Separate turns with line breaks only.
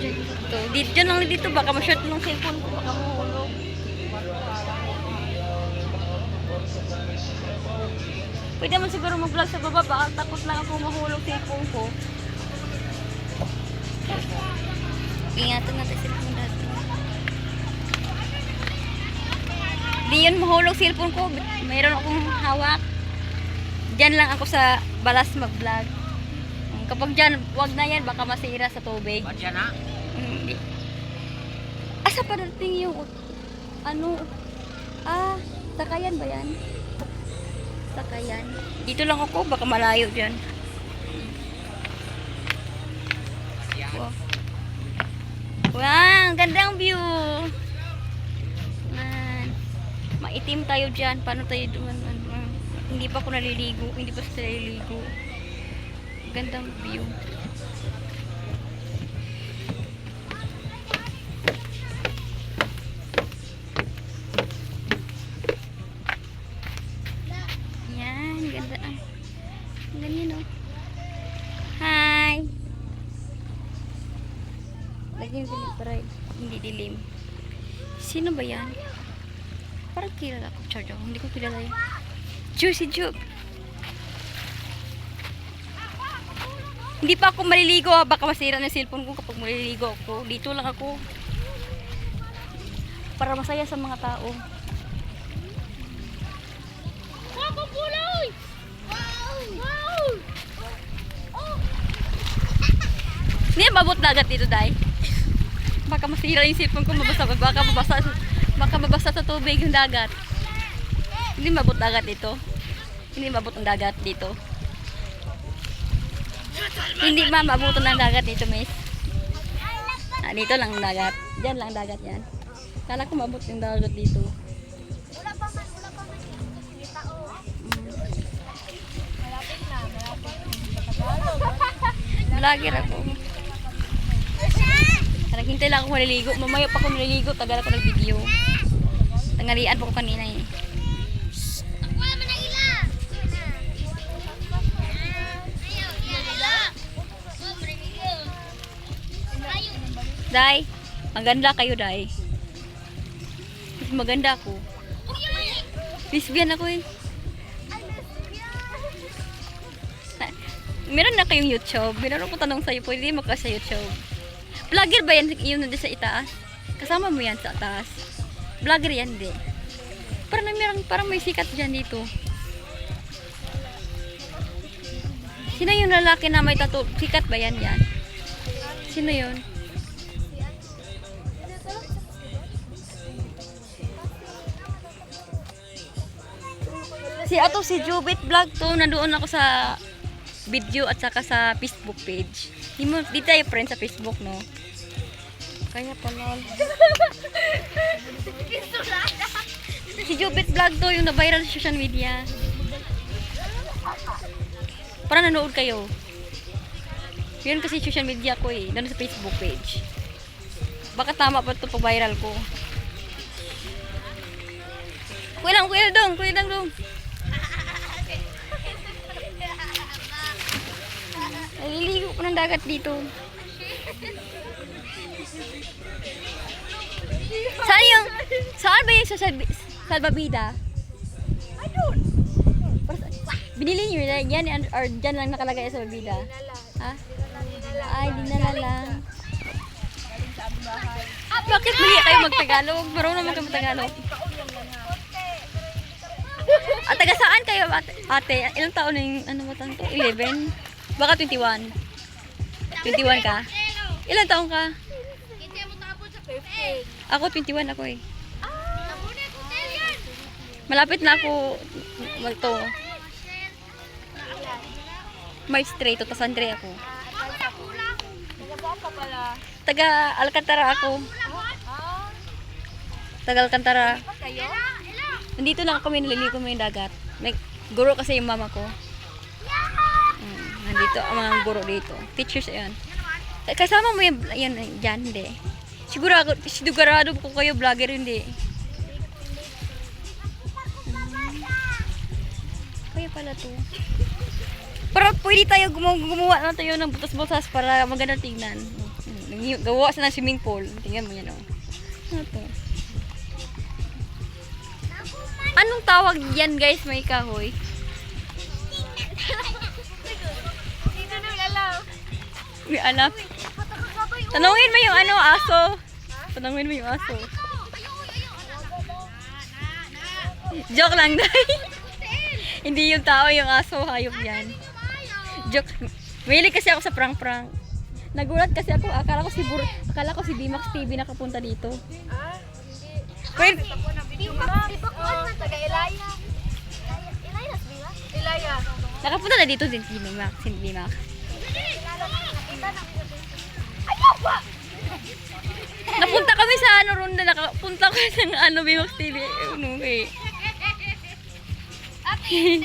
Dito. Dito lang dito. Baka ma-short ng cellphone ko. Baka mahulog. Pwede mo siguro mag-vlog sa baba. Baka takot lang ako mahulog cellphone ko. Ingatan natin cellphone dati. Di yun mahulog cellphone ko. Mayroon akong hawak. Diyan lang ako sa balas mag-vlog. Kapag dyan, wag na yan. Baka masira sa tubig.
Ba't yan ha?
Hindi. Asa pa dating yung ano? Sakayan ba yan? Sakayan. Dito lang ako. Baka malayo dyan. Wow. Wow, gandang view. Maitim tayo dyan. Paano tayo duman? Hindi pa ako naliligo. Hindi pa sila naliligo. Gandang view. Yan, ganda. Ganyan oh. Hi. Lagyan dilim para hindi dilim. Sino ba yan? Parang kilala ko. Charge ako. Hindi ko kilala yan. Juicy Juke. Hindi pa ako maliligo. Baka masira na cellphone ko kapag maliligo ako. Dito lang ako. Para masaya sa mga tao.
Wow, kulay! Wow!
Hindi mabot dagat dito, Day. Baka masira yung cellphone ko. Baka mabasa sa tubig yung dagat. Hindi mabot dagat dito. Hindi mabot ang dagat dito. Hindi mabuto ng dagat dito, miss. Dito lang dagat. Diyan lang dagat yan. Kala ko mabot yung dagat dito.
Wala pa man. Kita o. Malapit na.
Vlogger ako. Naghintay lang ako maliligo. Mamaya pa ako maliligo. Tagal ako nag-video. Tangalian pa ko kanina eh. Day, maganda kayo, Day. Mas maganda ako. Lesbian ako eh. Meron na kayong YouTube. Meron ko tanong sa'yo, pwede mo ka sa YouTube. Vlogger ba yan? Yung nandun sa itaas? Kasama mo yan sa taas? Vlogger yan, di? Parang may sikat dyan dito. Sino yung lalaki na may tattoo? Sikat ba yan yan? Sino yun? Si Jubit Vlog to. Nandoon ako sa video at saka sa Facebook page. Di tayo friend sa Facebook, no? Kaya pala. Si Jubit Vlog to, yung na-viral sa social media. Para nanood kayo. Yun kasi social media ko eh. Doon sa Facebook page. Baka tama pa ito pag-viral ko. Kuya lang dong. Naliligo ko ng dagat dito. Saan ba yung sa salbabida? Binili nyo na yan or dyan lang nakalagay sa salbabida? Ha? Ay, dinala lang. Bakit mali kayo mag-Tagalog? Marunong naman kayo mag-Tagalog. At taga saan kayo, ate? Ilang taon na yung, ano ba tanong to? 11? Baka 21. 21 ka? Ilang taon ka? Ako 21 ako eh. Malapit na ako to. May straight to, tas Andre ako. Taga Alcantara ako. Taga Alcantara. Nandito lang kami naliligo mo yung dagat. May guro kasi yung mama ko. Nandito ang mga guro dito. Teachers yan. Kasama mo yan dyan, hindi. Sigurado ko kayo vlogger, hindi. Kaya pala to. Pero pwede tayo gumawa na tayo ng butas-butas para maganda tingnan. Gawa sa ng swimming pool. Tingnan mo yan, oh. Ano to? Anong tawag yan, guys? May kahoy.
Dito na lalaw.
May anak.
Patakagabay.
Tanungin mo yung ano, aso. Tanungin mo yung aso. Joke lang, Day. Hindi yung tao, yung aso. Hayop yan. Joke. Mahilig kasi ako sa prank-prank. Nagulat kasi ako. Akala ko si Bimax TV nakapunta dito. Wait.
Tibakuan na taga Ilaya. Ilayas ba? Ilaya.
Nakapunta na dito din si Bimax. Si Bimax.
Nakita na. Ayaw ba?
Napunta kami sa ano ronda. Nakapunta kami sa ano Bimax TV. Ano eh.
Ate,